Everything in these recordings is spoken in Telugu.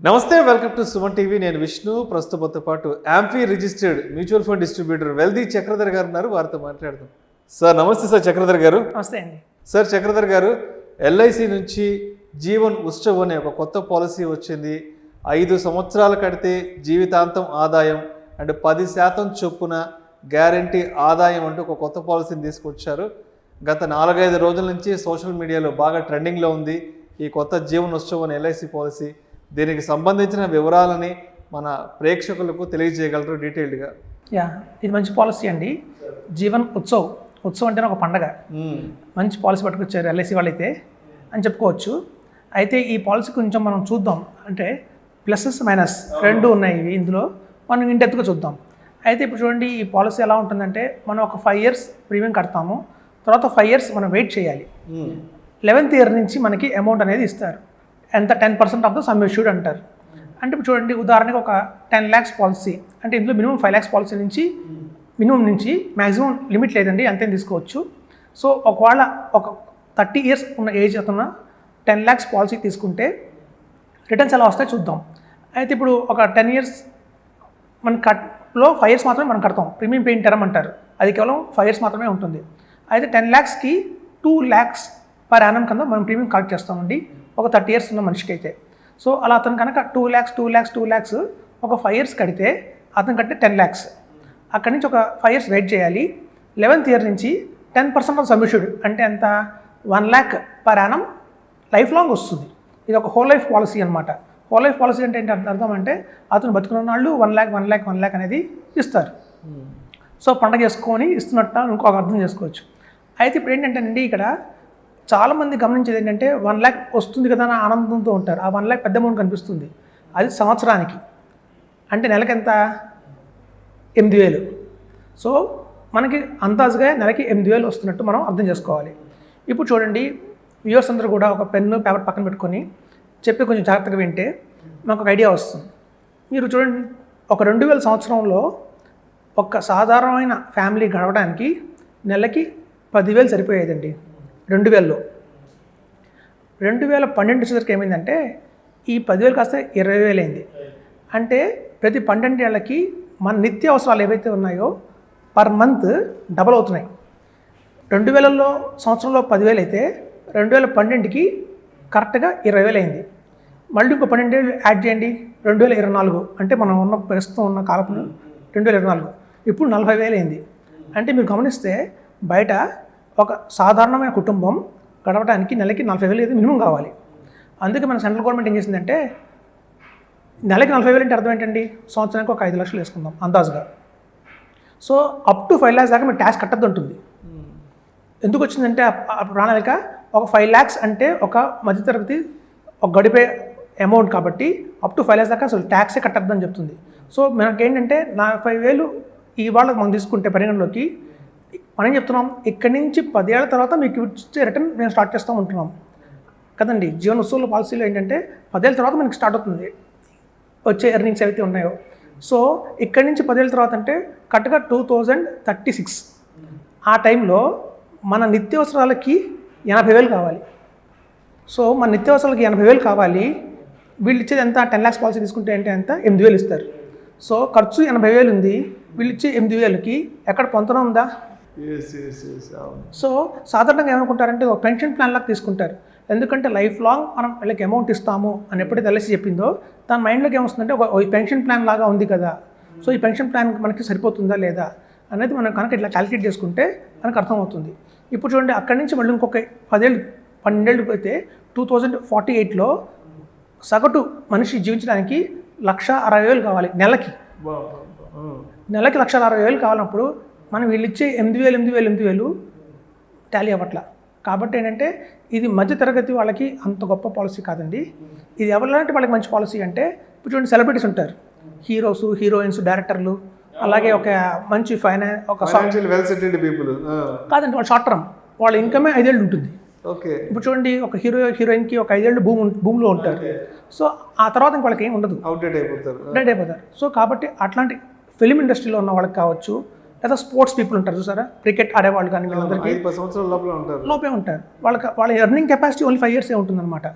నమస్తే, వెల్కమ్ టు సుమన్ టీవీ. నేను విష్ణు. ప్రస్తుతంతో పాటు amphi registered mutual fund distributor wealthy Chakradhar గారు ఉన్నారు. వారితో మాట్లాడదాం. సార్ నమస్తే. సార్ చక్రధర్ గారు. నమస్తే అండి. సార్ చక్రధర్ గారు, ఎల్ఐసి నుంచి జీవన్ ఉత్సవ్ అనే ఒక కొత్త పాలసీ వచ్చింది. 5 సంవత్సరాలు కడితే జీవితాంతం ఆదాయం అండ్ 10% చొప్పున గ్యారంటీ ఆదాయం అంటూ ఒక కొత్త పాలసీని తీసుకొచ్చారు. గత 4-5 రోజుల నుంచి సోషల్ మీడియాలో బాగా ట్రెండింగ్లో ఉంది ఈ కొత్త జీవన్ ఉత్సవ్ అనే ఎల్ఐసి పాలసీ. దీనికి సంబంధించిన వివరాలని మన ప్రేక్షకులకు తెలియజేయగలరు డీటెయిల్డ్గా? ఇది మంచి పాలసీ అండి. జీవన్ ఉత్సవ్ అంటే ఒక పండగ. మంచి పాలసీ పట్టుకొచ్చారు ఎల్ఐసి వాళ్ళైతే అని చెప్పుకోవచ్చు. అయితే ఈ పాలసీ కొంచెం మనం చూద్దాం. అంటే ప్లసెస్ మైనస్ రెండు ఉన్నాయి ఇందులో. మనం ఇంటెత్తుగా చూద్దాం. అయితే ఇప్పుడు చూడండి, ఈ పాలసీ ఎలా ఉంటుందంటే, మనం ఒక 5 years ప్రీమియం కడతాము. తర్వాత 5 years మనం వెయిట్ చేయాలి. 11th year నుంచి మనకి అమౌంట్ అనేది ఇస్తారు. ఎంత 10% ఆఫ్ ద సమ్ ఇష్యూడ్ అంటారు. అంటే ఇప్పుడు చూడండి, ఉదాహరణకి ఒక 10 lakhs పాలసీ అంటే ఇందులో మినిమం 5 lakhs పాలసీ నుంచి మినిమం నుంచి మ్యాక్సిమం లిమిట్ లేదండి, అంతేం తీసుకోవచ్చు. సో ఒకవేళ ఒక 30 years ఉన్న ఏజ్ అతను 10 lakhs పాలసీ తీసుకుంటే రిటర్న్స్ ఎలా వస్తాయో చూద్దాం. అయితే ఇప్పుడు ఒక 10 years మన కట్లో 5 years మాత్రమే మనం కడతాం. ప్రీమియం పేయింగ్ టర్మ్ అంటారు. అది కేవలం 5 years మాత్రమే ఉంటుంది. అయితే 10 lakhsకి 2 lakhs per annum కింద మనం ప్రీమియం కలెక్ట్ చేస్తామండి ఒక 30 years ఉన్న మనిషికి అయితే. సో అలా అతను కనుక 2 lakhs ఒక 5 years కడితే అతను కట్టే 10 lakhs. అక్కడి నుంచి ఒక 5 years వెయిట్ చేయాలి. 11th year నుంచి 10% ఆఫ్ సమ్ ఇష్యూడ్ అంటే ఎంత 1 lakh per annum life long వస్తుంది. ఇది ఒక హోల్ లైఫ్ పాలసీ అనమాట. హోల్ లైఫ్ పాలసీ అంటే ఏంటి అర్థం అంటే, అతను బతుకున్న వాళ్ళు 1 lakh అనేది ఇస్తారు. సో పండగ చేసుకొని ఇస్తున్నట్టు ఇంకొక అర్థం చేసుకోవచ్చు. అయితే ఇప్పుడు ఏంటంటేనండి, ఇక్కడ చాలామంది గమనించేది ఏంటంటే 1 lakh వస్తుంది కదా అని ఆనందంతో ఉంటారు. ఆ 1 lakh పెద్ద అమౌంట్ కనిపిస్తుంది. అది సంవత్సరానికి అంటే నెలకి ఎంత 8,000. సో మనకి అందాజుగా నెలకి 8,000 వస్తున్నట్టు మనం అర్థం చేసుకోవాలి. ఇప్పుడు చూడండి, వ్యూవర్స్ అందరూ కూడా ఒక పెన్ను పేపర్ పక్కన పెట్టుకొని చెప్పి కొంచెం జాగ్రత్తగా వింటే మనకు ఒక ఐడియా వస్తుంది. మీరు చూడండి, ఒక 2000 సంవత్సరంలో ఒక సాధారణమైన ఫ్యామిలీ గడవడానికి నెలకి 10,000 సరిపోయేదండి. 2000లో 2012 వచ్చేసరికి ఏమైందంటే ఈ 10,000 కాస్త 20,000 అయింది. అంటే ప్రతి 12 ఏళ్ళకి మన నిత్య అవసరాలు ఏవైతే ఉన్నాయో పర్ మంత్ డబల్ అవుతున్నాయి. 2000లో సంవత్సరంలో 10,000 అయితే 2012కి కరెక్ట్గా 20,000 అయింది. మళ్ళీ ఇంకో 12 ఏళ్ళు యాడ్ చేయండి, 2024 అంటే మనం ఉన్న ప్రస్తుతం ఉన్న కాలపు 2024 ఇప్పుడు 40,000 అయింది. అంటే మీరు గమనిస్తే బయట ఒక సాధారణమైన కుటుంబం గడవడానికి నెలకి 40,000 అయితే మినిమం కావాలి. అందుకే మన సెంట్రల్ గవర్నమెంట్ ఏం చేసిందంటే, నెలకి 40,000 అంటే అర్థం ఏంటండి, సంవత్సరానికి ఒక 5 లక్షలు వేసుకుందాం అందాజుగా. సో అప్ టు 5 lakhs దాకా మీరు ట్యాక్స్ కట్టద్దు ఉంటుంది. ఎందుకు వచ్చిందంటే ఆ ప్రణాళిక, ఒక 5 lakhs అంటే ఒక మధ్యతరగతి ఒక గడిపే అమౌంట్ కాబట్టి అప్ టు 5 lakhs దాకా అసలు ట్యాక్సే కట్టద్దు అని చెప్తుంది. సో మనకేంటంటే 45,000 ఇవాళ మనం తీసుకుంటే పరిగణలోకి మనం ఏం చెప్తున్నాం, ఇక్కడి నుంచి 10 ఏళ్ల తర్వాత మీకు ఇచ్చే రిటర్న్ మేము స్టార్ట్ చేస్తూ ఉంటున్నాం కదండి. జీవన ఉత్సవాల పాలసీలో ఏంటంటే 10 ఏళ్ళ తర్వాత మనకి స్టార్ట్ అవుతుంది వచ్చే ఎర్నింగ్స్ ఏవైతే ఉన్నాయో. సో ఇక్కడి నుంచి 10 ఏళ్ళ తర్వాత అంటే కరెక్ట్గా 2036 ఆ టైంలో మన నిత్యావసరాలకి 80,000 కావాలి. సో మన నిత్యావసరాలకి 80,000 కావాలి. వీళ్ళు ఇచ్చేది ఎంత, 10 lakhs పాలసీ తీసుకుంటే అంటే ఎంత 8,000 ఇస్తారు. సో ఖర్చు 80,000 ఉంది, వీళ్ళు ఇచ్చే 8,000కి ఎక్కడ పొంతనం ఉందా? సో సాధారణంగా ఏమనుకుంటారంటే ఒక పెన్షన్ ప్లాన్ లాగా తీసుకుంటారు. ఎందుకంటే లైఫ్ లాంగ్ మనం వీళ్ళకి అమౌంట్ ఇస్తాము అని ఎప్పుడైతే తెలిసి చెప్పిందో దాని మైండ్లోకి ఏమొస్తుందంటే ఒక పెన్షన్ ప్లాన్ లాగా ఉంది కదా, సో ఈ పెన్షన్ ప్లాన్ మనకి సరిపోతుందా లేదా అనేది మనం కనుక ఇట్లా క్యాలిక్యులేట్ చేసుకుంటే మనకు అర్థమవుతుంది. ఇప్పుడు చూడండి, అక్కడి నుంచి మళ్ళీ ఇంకొక 12 ఏళ్ళు అయితే 2048లో సగటు మనిషి జీవించడానికి 1,60,000 కావాలి నెలకి. నెలకి 1,60,000 కావాలన్నప్పుడు మనం వీళ్ళు ఇచ్చే 8,000 టాలీ అవ్వట్ల. కాబట్టి ఏంటంటే ఇది మధ్యతరగతి వాళ్ళకి అంత గొప్ప పాలసీ కాదండి. ఇది ఎవరిలాంటి వాళ్ళకి మంచి పాలసీ అంటే, ఇప్పుడు చూడండి, సెలబ్రిటీస్ ఉంటారు, హీరోస్, హీరోయిన్స్, డైరెక్టర్లు, అలాగే ఒక మంచి కాదండి వాళ్ళ షార్ట్ టర్మ్ వాళ్ళ ఇన్కమే 5 ఏళ్ళు ఉంటుంది. ఇప్పుడు చూడండి, ఒక హీరోయిన్కి ఒక 5 ఏళ్ళు భూమిలో ఉంటారు. సో ఆ తర్వాత ఇంక వాళ్ళకి ఏం ఉండదు, డెడ్ అయిపోతారు. సో కాబట్టి అట్లాంటి ఫిలిం ఇండస్ట్రీలో ఉన్న వాళ్ళకి కావచ్చు, లేదా స్పోర్ట్స్ పీపుల్ ఉంటారు చూసారా, క్రికెట్ ఆడేవాళ్ళు కానీ వీళ్ళందరికీ 10 సంవత్సరాల లోపే ఉంటారు. వాళ్ళ ఎర్నింగ్ కెపాసిటీ ఓన్లీ 5 years ఉంటుందన్నమాట.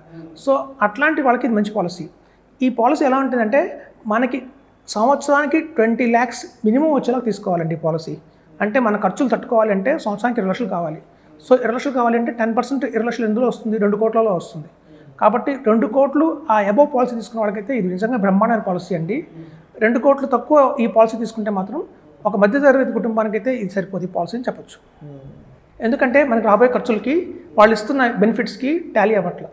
సో అట్లాంటి వాళ్ళకి ఇది మంచి పాలసీ. ఈ పాలసీ ఎలా ఉంటుందంటే మనకి సంవత్సరానికి 20 lakhs మినిమం వచ్చేలా తీసుకోవాలండి ఈ పాలసీ. అంటే మన ఖర్చులు తట్టుకోవాలంటే సంవత్సరానికి 20 లక్షలు కావాలి. సో 20 లక్షలు కావాలంటే 10% 20 లక్షలు ఎందులో వస్తుంది, 2 కోట్లలో వస్తుంది. కాబట్టి 2 కోట్లు ఆ అబోవ్ పాలసీ తీసుకున్న వాళ్ళకైతే ఇది నిజంగా బ్రహ్మాండమైన పాలసీ అండి. 2 కోట్లు తక్కువ ఈ పాలసీ తీసుకుంటే మాత్రం ఒక మధ్యతరగతి కుటుంబానికి అయితే ఇది సరిపోతుంది పాలసీ అని చెప్పొచ్చు. ఎందుకంటే మనకి రాబోయే ఖర్చులకి వాళ్ళు ఇస్తున్న బెనిఫిట్స్కి టాలీ అవ్వట్ల.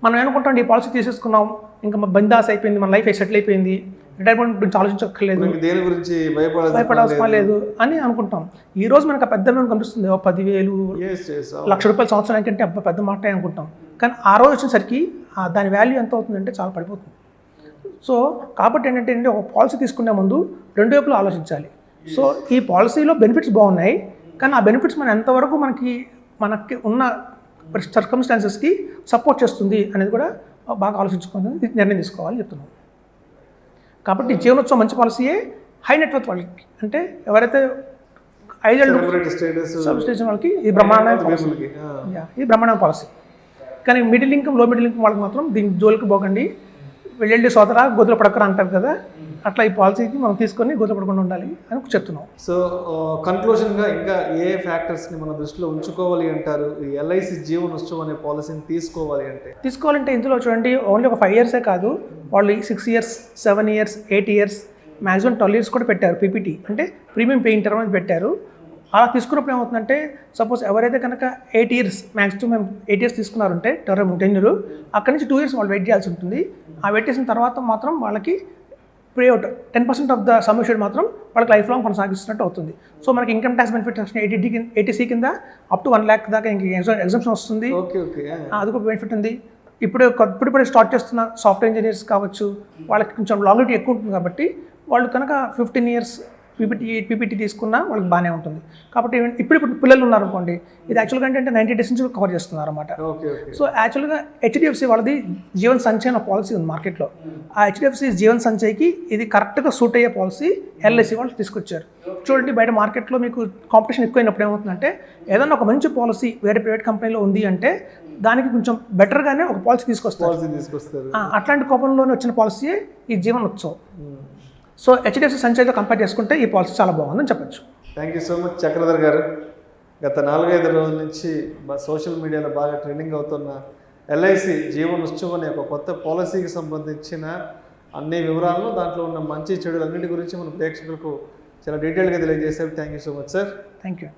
మనం ఏమనుకుంటాం, ఈ పాలసీ తీసేసుకున్నాం, ఇంకా మన బందాస్ అయిపోయింది, మన లైఫ్ సెటిల్ అయిపోయింది, రిటైర్మెంట్ గురించి ఆలోచించక్కర్లేదు, దేని గురించి భయపడాల్సిన లేదు అని అనుకుంటాం. ఈ రోజు మనకు ఆ పెద్ద అమౌంట్ కనిపిస్తుంది, 10,000 లక్ష రూపాయలు సంవత్సరానికి అంటే అబ్బా పెద్ద మాట అనుకుంటాం. కానీ ఆ రోజు వచ్చేసరికి దాని వాల్యూ ఎంత అవుతుందంటే చాలా పడిపోతుంది. సో కాబట్టి ఏంటంటే ఒక పాలసీ తీసుకునే ముందు 2 వైపులు ఆలోచించాలి. సో ఈ పాలసీలో బెనిఫిట్స్ బాగున్నాయి, కానీ ఆ బెనిఫిట్స్ మనం ఎంతవరకు మనకి ఉన్న సర్కమ్స్టాన్సెస్కి సపోర్ట్ చేస్తుంది అనేది కూడా బాగా ఆలోచించుకొని నిర్ణయం తీసుకోవాలని చెప్తున్నాం. కాబట్టి జీవనోత్సవం మంచి పాలసీయే హై నెట్వర్క్ వాళ్ళకి, అంటే ఎవరైతే 5 ఏళ్ళు సబ్ స్టేషన్ వాళ్ళకి ఈ బ్రహ్మాండమైన పాలసీ, ఈ బ్రహ్మాండమైన పాలసీ. కానీ మిడిల్ ఇన్కమ్, లో మిడిల్ ఇన్కమ్ వాళ్ళకి మాత్రం దీనికి జోలికి పోకండి, వెళ్ళి సోదరా గొద్దుల పడకరా అంటారు కదా, అట్లా ఈ పాలసీకి మనం తీసుకొని గొద్దుల పడకుండా ఉండాలి అని చెప్తున్నాం. సో కన్క్లూషన్గా ఇంకా ఏ ఫ్యాక్టర్స్ని మన దృష్టిలో ఉంచుకోవాలి అంటారు ఈ ఎల్ఐసి జీవనోత్సవం అనే పాలసీని తీసుకోవాలంటే? ఇందులో చూడండి, ఓన్లీ ఒక 5 yearsే కాదు, వాళ్ళు 6 years, 7 years, 8 years, maximum 12 years కూడా పెట్టారు. పీపీటీ అంటే ప్రీమియం పే ఇంటర్మ్ అని పెట్టారు. అలా తీసుకున్నప్పుడు ఏమవుతుందంటే, సపోజ్ ఎవరైతే కనుక 8 years మ్యాక్సిమం 8 years తీసుకున్నారంటే టెన్యూర్, అక్కడి నుంచి 2 years వాళ్ళు వెయిట్ చేయాల్సి ఉంటుంది. ఆ వెయిట్ చేసిన తర్వాత మాత్రం వాళ్ళకి payout 10% of the sum assured మాత్రం వాళ్ళకి లైఫ్ లాంగ్ కొనసాగిస్తున్నట్టు అవుతుంది. సో మనకి ఇన్కమ్ ట్యాక్స్ బెనిఫిట్ 80C కింద అప్ టు 1 lakh దాకా ఇంక ఎగ్జంప్షన్ వస్తుంది. అది కూడా బెనిఫిట్ ఉంది. ఇప్పుడు స్టార్ట్ చేస్తున్న సాఫ్ట్వేర్ ఇంజనీర్స్ కావచ్చు, వాళ్ళకి కొంచెం లాంగిటీ ఎక్కువ ఉంటుంది. కాబట్టి వాళ్ళు కనుక 15 years పీపీటీ తీసుకున్నా వాళ్ళకి బాగానే ఉంటుంది. కాబట్టి ఇప్పుడు పిల్లలు ఉన్నారనుకోండి, ఇది యాక్చువల్గా ఏంటంటే 90 days నుంచి కవర్ చేస్తున్నారు అనమాట. సో యాక్చువల్గా HDFC వాళ్ళది జీవన్ సంచయ్ అనే పాలసీ ఉంది మార్కెట్లో. ఆ HDFC జీవన్ సంచయ్కి ఇది కరెక్ట్గా సూట్ అయ్యే పాలసీ ఎల్ఐసి వాళ్ళు తీసుకొచ్చారు. చూడండి, బయట మార్కెట్లో మీకు కాంపిటీషన్ ఎక్కువైనప్పుడు ఏమవుతుందంటే, ఏదన్నా ఒక మంచి పాలసీ వేరే ప్రైవేట్ కంపెనీలో ఉంది అంటే దానికి కొంచెం బెటర్గానే ఒక పాలసీ తీసుకొస్తారు. అట్లాంటి కోపంలోనే వచ్చిన పాలసీయే ఈ జీవన్ ఉత్సవ్. సో HDFC సంచయ్తో కంపేర్ చేసుకుంటే ఈ పాలసీ చాలా బాగుందని చెప్పచ్చు. Thank you so much Chakradhar గారు. గత 4-5 రోజుల నుంచి సోషల్ మీడియాలో బాగా ట్రెండింగ్ అవుతున్న ఎల్ఐసి జీవన్ ఉత్సవ్ అనే ఒక కొత్త పాలసీకి సంబంధించిన అన్ని వివరాలను, దాంట్లో ఉన్న మంచి చెడులు అన్నింటి గురించి మన ప్రేక్షకులకు చాలా డీటెయిల్గా తెలియజేశారు. Thank you so much sir. Thank you.